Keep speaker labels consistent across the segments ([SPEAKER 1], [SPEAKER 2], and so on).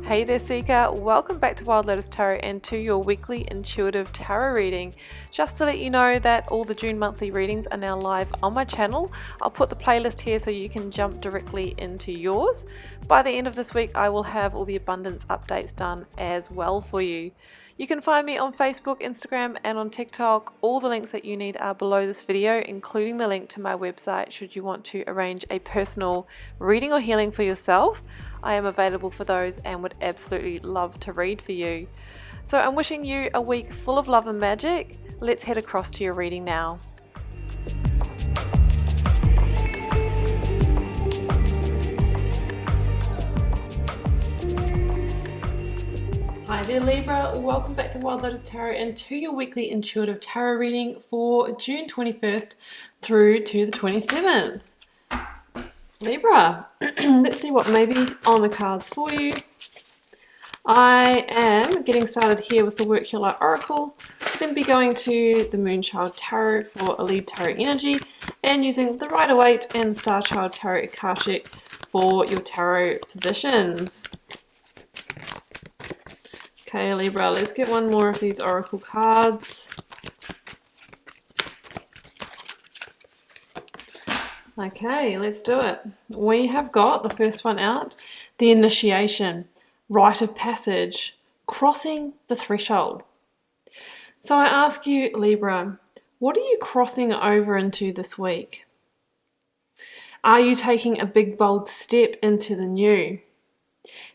[SPEAKER 1] Hey there Seeker, welcome back to Wild Lotus Tarot and to your weekly intuitive tarot reading. Just to let you know that all the June monthly readings are now live on my channel. I'll put the playlist here so you can jump directly into yours. By the end of this week I will have all the abundance updates done as well for you. You can find me on Facebook, Instagram and on TikTok. All the links that you need are below this video, including the link to my website should you want to arrange a personal reading or healing for yourself. I am available for those and would absolutely love to read for you. So I'm wishing you a week full of love and magic. Let's head across to your reading now. Hi there Libra, welcome back to Wild Lotus Tarot and to your weekly intuitive tarot reading for June 21st through to the 27th. Libra, let's see what may be on the cards for you. I am getting started here with the Work Your Light Oracle, then be going to the Moonchild Tarot for a lead tarot energy and using the Rider-Waite and Star Child Tarot Akashic for your tarot positions. Okay Libra, let's get one more of these Oracle cards. Okay, let's do it. We have got the first one out, the initiation, rite of passage, crossing the threshold. So I ask you, Libra, what are you crossing over into this week? Are you taking a big bold step into the new?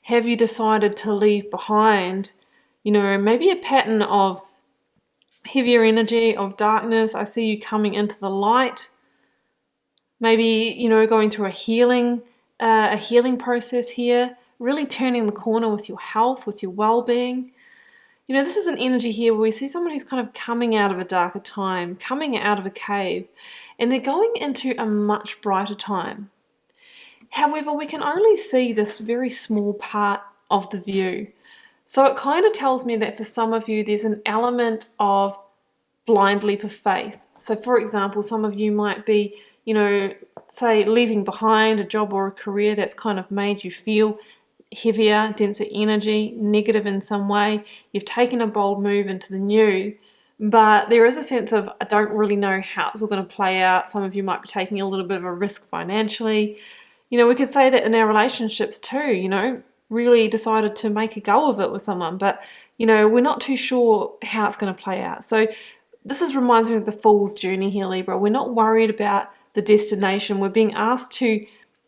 [SPEAKER 1] Have you decided to leave behind, maybe a pattern of heavier energy, of darkness? I see you coming into the light. Maybe, going through a healing process here, really turning the corner with your health, with your well-being. This is an energy here where we see someone who's kind of coming out of a darker time, coming out of a cave, and they're going into a much brighter time. However, we can only see this very small part of the view. So it kind of tells me that for some of you, there's an element of blind leap of faith. So for example, some of you might be say leaving behind a job or a career that's kind of made you feel heavier, denser energy, negative in some way. You've taken a bold move into the new, but there is a sense of, I don't really know how it's all going to play out. Some of you might be taking a little bit of a risk financially. We could say that in our relationships too, really decided to make a go of it with someone, but, we're not too sure how it's going to play out. So this reminds me of the Fool's Journey here, Libra. We're not worried about the destination. We're being asked to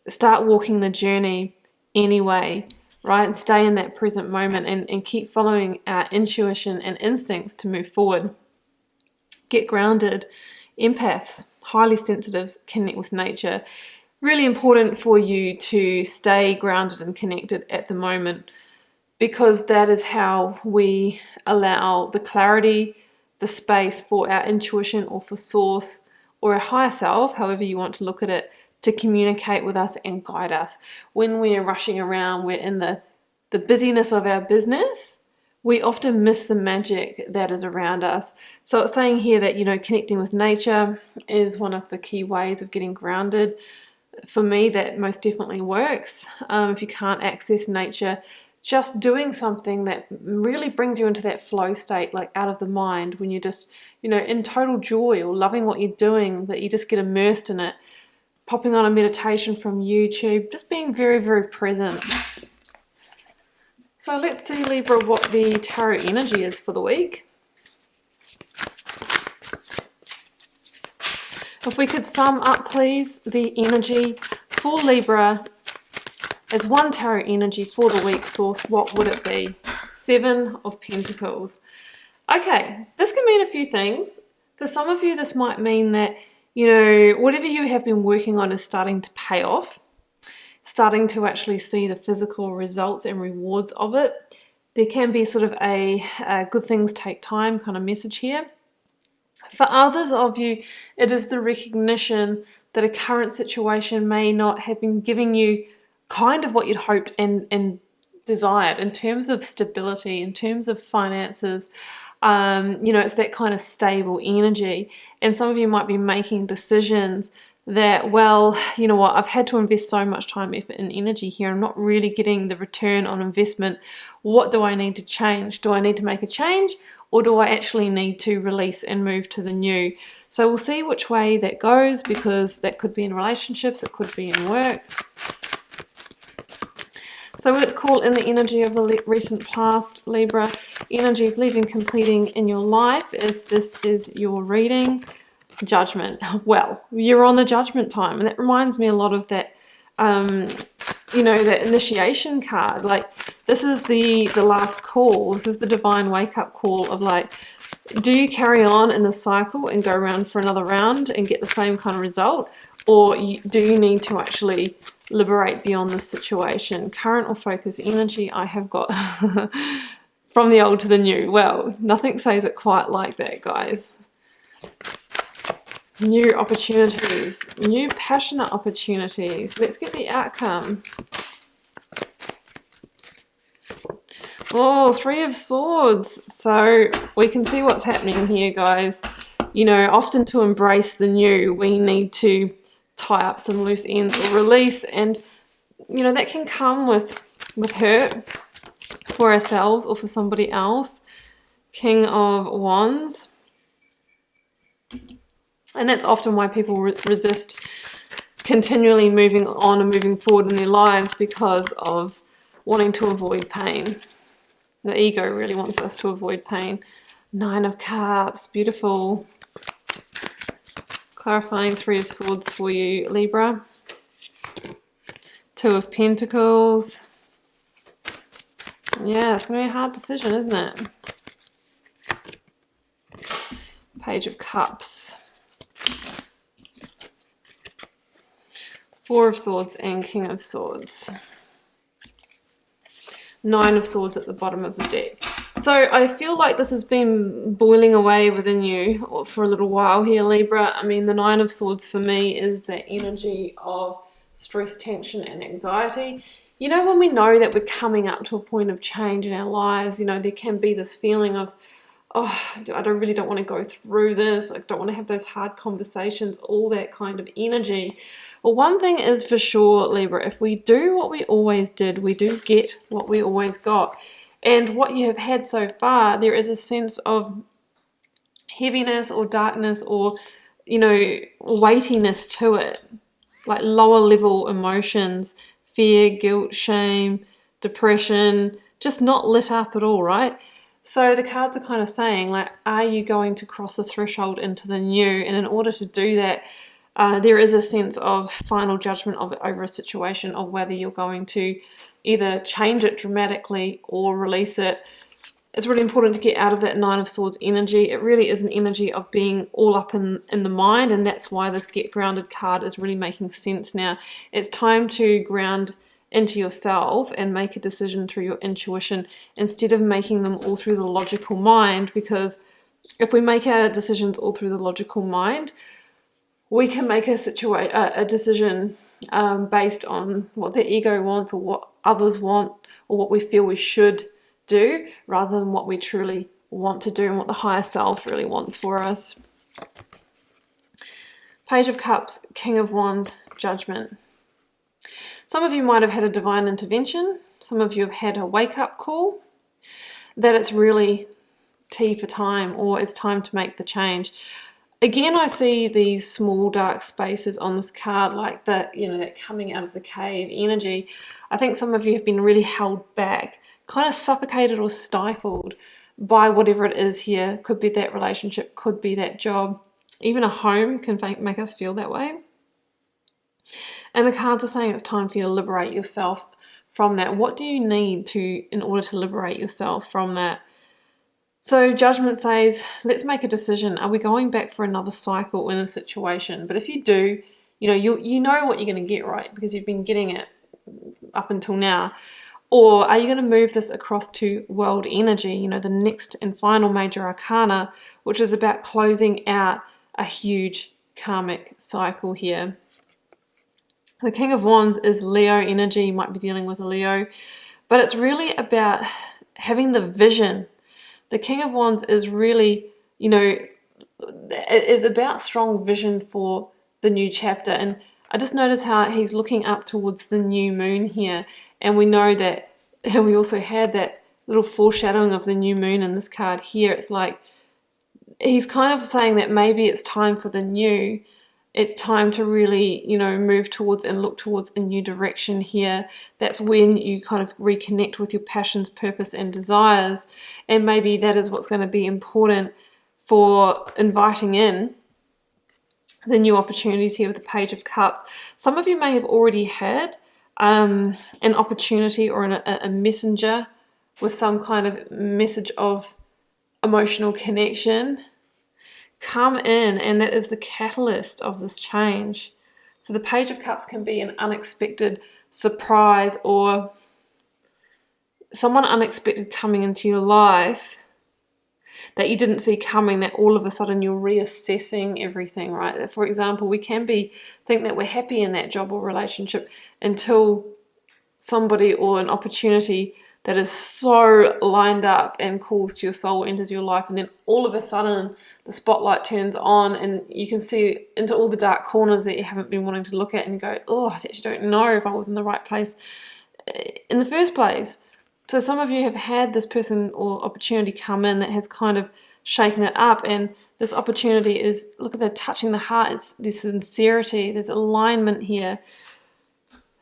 [SPEAKER 1] start walking the journey anyway, right? And stay in that present moment and keep following our intuition and instincts to move forward. Get grounded. Empaths, highly sensitives, connect with nature. Really important for you to stay grounded and connected at the moment, because that is how we allow the clarity, the space for our intuition or for source or a higher self, however you want to look at it, to communicate with us and guide us. When we're rushing around, we're in the busyness of our business, we often miss the magic that is around us. So it's saying here that, connecting with nature is one of the key ways of getting grounded. For me, that most definitely works. If you can't access nature, just doing something that really brings you into that flow state, like out of the mind, when you're just, in total joy or loving what you're doing, that you just get immersed in it. Popping on a meditation from YouTube, just being very, very present. So let's see, Libra, what the tarot energy is for the week. If we could sum up, please, the energy for Libra as one tarot energy for the week, source, what would it be? 7 of Pentacles. Okay, this can mean a few things. For some of you, this might mean that, whatever you have been working on is starting to pay off, starting to actually see the physical results and rewards of it. There can be sort of a good things take time kind of message here. For others of you, it is the recognition that a current situation may not have been giving you kind of what you'd hoped and desired in terms of stability, in terms of finances. It's that kind of stable energy. And some of you might be making decisions that, well, you know what, I've had to invest so much time, effort, and energy here. I'm not really getting the return on investment. What do I need to change? Do I need to make a change, or do I actually need to release and move to the new? So we'll see which way that goes, because that could be in relationships, it could be in work. So let's call in the energy of the recent past, Libra. Energies leaving, completing in your life, if this is your reading. Judgment. Well, you're on the judgment time, and that reminds me a lot of that, you know, that initiation card. Like, this is the last call. This is the divine wake-up call of, like, do you carry on in the cycle and go around for another round and get the same kind of result, or do you need to actually liberate beyond this situation? Current or focus energy, I have got from the old to the new. Well, nothing says it quite like that, guys. New opportunities, new passionate opportunities. Let's get the outcome. Oh, Three of Swords. So we can see what's happening here, guys. You know, often to embrace the new, we need to tie up some loose ends or release. And, you know, that can come with hurt for ourselves or for somebody else. King of Wands. And that's often why people resist continually moving on and moving forward in their lives, because of wanting to avoid pain. The ego really wants us to avoid pain. Nine of Cups, beautiful. Clarifying Three of Swords for you, Libra. Two of Pentacles. Yeah, it's going to be a hard decision, isn't it? Page of Cups. Four of Swords and King of Swords. Nine of Swords at the bottom of the deck. So I feel like this has been boiling away within you for a little while here, Libra. I mean, the Nine of Swords for me is that energy of stress, tension, and anxiety. You know, when we know that we're coming up to a point of change in our lives, you know, there can be this feeling of, oh, I really don't want to go through this. I don't want to have those hard conversations, all that kind of energy. Well, one thing is for sure, Libra, if we do what we always did, we do get what we always got. And what you have had so far, there is a sense of heaviness or darkness or, you know, weightiness to it. Like lower level emotions, fear, guilt, shame, depression, just not lit up at all, right? So the cards are kind of saying, like, are you going to cross the threshold into the new? And in order to do that, there is a sense of final judgment over a situation, of whether you're going to either change it dramatically or release it. It's really important to get out of that Nine of Swords energy. It really is an energy of being all up in the mind, and that's why this Get Grounded card is really making sense now. It's time to ground into yourself and make a decision through your intuition instead of making them all through the logical mind, because if we make our decisions all through the logical mind, we can make a decision based on what the ego wants or what others want or what we feel we should do, rather than what we truly want to do and what the higher self really wants for us. Page of Cups, King of Wands, Judgment. Some of you might have had a divine intervention. Some of you have had a wake-up call that it's really tea for time, or it's time to make the change. Again, I see these small dark spaces on this card, like that, you know, that coming out of the cave energy. I think some of you have been really held back, kind of suffocated or stifled by whatever it is here. Could be that relationship, could be that job. Even a home can make us feel that way. And the cards are saying it's time for you to liberate yourself from that. What do you need in order to liberate yourself from that? So Judgment says, let's make a decision. Are we going back for another cycle in a situation? But if you do, you know what you're going to get, right? Because you've been getting it up until now. Or are you going to move this across to world energy, you know, the next and final major arcana, which is about closing out a huge karmic cycle here. The King of Wands is Leo energy. You might be dealing with a Leo, but it's really about having the vision. The King of Wands is really, you know, it is about strong vision for the new chapter. And I just notice how he's looking up towards the new moon here, and we know that, and we also had that little foreshadowing of the new moon in this card here. It's like he's kind of saying that maybe it's time for the new. It's time to really, you know, move towards and look towards a new direction here. That's when you kind of reconnect with your passions, purpose, and desires. And maybe that is what's going to be important for inviting in the new opportunities here with the Page of Cups. Some of you may have already had an opportunity or a messenger with some kind of message of emotional connection come in, and that is the catalyst of this change. So the Page of Cups can be an unexpected surprise or someone unexpected coming into your life that you didn't see coming, that all of a sudden you're reassessing everything, right? For example, we can think that we're happy in that job or relationship until somebody or an opportunity that is so lined up and calls to your soul enters your life, and then all of a sudden the spotlight turns on and you can see into all the dark corners that you haven't been wanting to look at, and go, oh, I actually don't know if I was in the right place in the first place. So some of you have had this person or opportunity come in that has kind of shaken it up, and this opportunity is, look at that, touching the heart. It's there's sincerity, there's alignment here,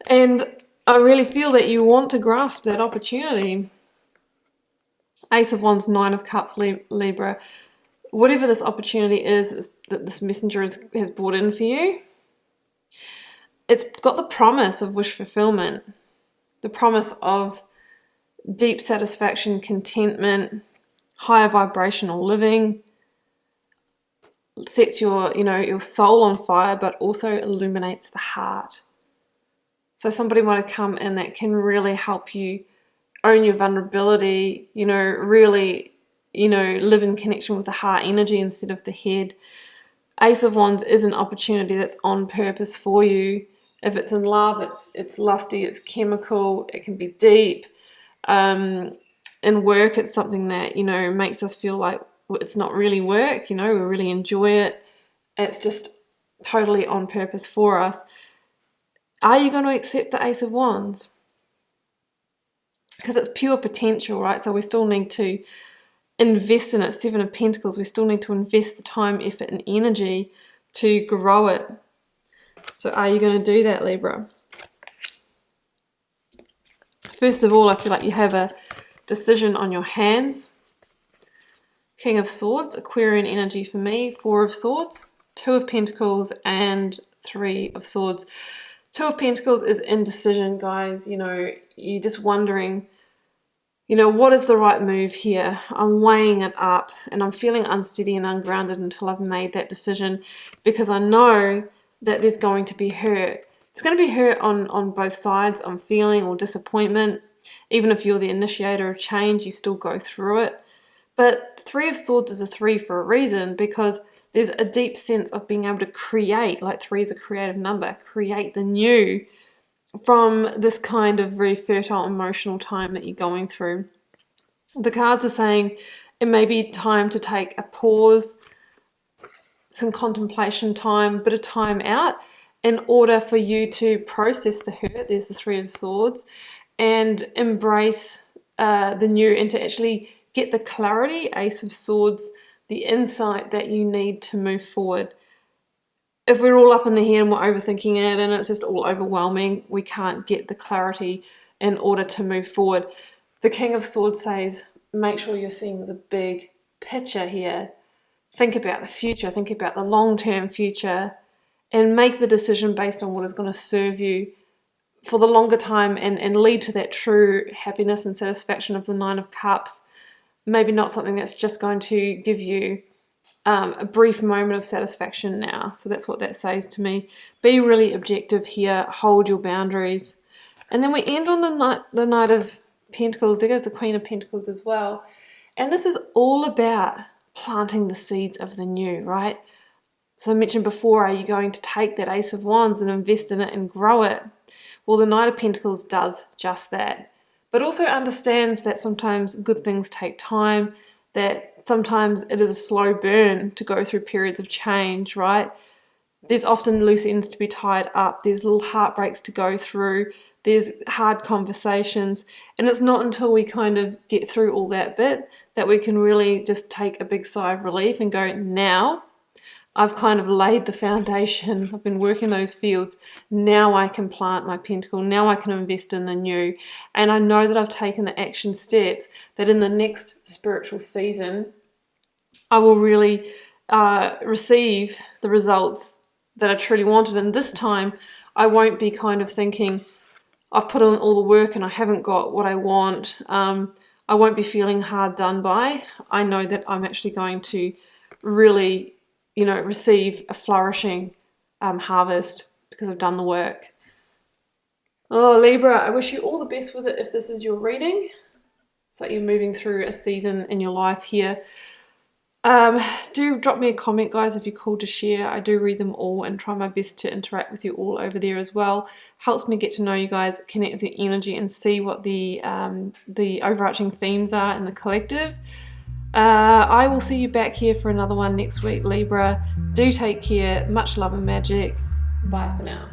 [SPEAKER 1] and I really feel that you want to grasp that opportunity. Ace of Wands, Nine of Cups, Libra. Whatever this opportunity is that this messenger has brought in for you, it's got the promise of wish fulfillment, the promise of deep satisfaction, contentment, higher vibrational living, sets your soul on fire, but also illuminates the heart. So somebody might have come in that can really help you own your vulnerability, really, live in connection with the heart energy instead of the head. Ace of Wands is an opportunity that's on purpose for you. If it's in love, it's lusty, it's chemical, it can be deep. In work, it's something that, makes us feel like it's not really work, we really enjoy it. It's just totally on purpose for us. Are you going to accept the Ace of Wands? Because it's pure potential, right? So we still need to invest in it. Seven of Pentacles, we still need to invest the time, effort, and energy to grow it. So are you going to do that, Libra? First of all, I feel like you have a decision on your hands. King of Swords, Aquarian energy for me. Four of Swords, Two of Pentacles, and Three of Swords. Two of Pentacles is indecision, guys. You're just wondering, what is the right move here? I'm weighing it up and I'm feeling unsteady and ungrounded until I've made that decision, because I know that there's going to be hurt. It's going to be hurt on both sides, on feeling or disappointment. Even if you're the initiator of change, you still go through it. But Three of Swords is a 3 for a reason, because there's a deep sense of being able to create, like 3 is a creative number, create the new from this kind of very fertile emotional time that you're going through. The cards are saying it may be time to take a pause, some contemplation time, bit of time out in order for you to process the hurt. There's the Three of Swords, and embrace the new, and to actually get the clarity, Ace of Swords, the insight that you need to move forward. If we're all up in the head and we're overthinking it and it's just all overwhelming, we can't get the clarity in order to move forward. The King of Swords says, make sure you're seeing the big picture here. Think about the future, think about the long-term future, and make the decision based on what is going to serve you for the longer time and lead to that true happiness and satisfaction of the Nine of Cups. Maybe not something that's just going to give you a brief moment of satisfaction now. So that's what that says to me. Be really objective here. Hold your boundaries. And then we end on the Knight of Pentacles. There goes the Queen of Pentacles as well. And this is all about planting the seeds of the new, right? So I mentioned before, are you going to take that Ace of Wands and invest in it and grow it? Well, the Knight of Pentacles does just that, but also understands that sometimes good things take time, that sometimes it is a slow burn to go through periods of change, right? There's often loose ends to be tied up. There's little heartbreaks to go through. There's hard conversations. And it's not until we kind of get through all that bit that we can really just take a big sigh of relief and go, now I've kind of laid the foundation. I've been working those fields. Now I can plant my pentacle. Now I can invest in the new. And I know that I've taken the action steps that in the next spiritual season, I will really receive the results that I truly wanted. And this time I won't be kind of thinking, I've put in all the work and I haven't got what I want. I won't be feeling hard done by. I know that I'm actually going to really, receive a flourishing harvest because I've done the work. Oh, Libra, I wish you all the best with it if this is your reading. It's like you're moving through a season in your life here. Do drop me a comment, guys, if you're called to share. I do read them all and try my best to interact with you all over there as well. Helps me get to know you guys, connect with your energy, and see what the overarching themes are in the collective. I will see you back here for another one next week, Libra. Do take care. Much love and magic. Bye for now.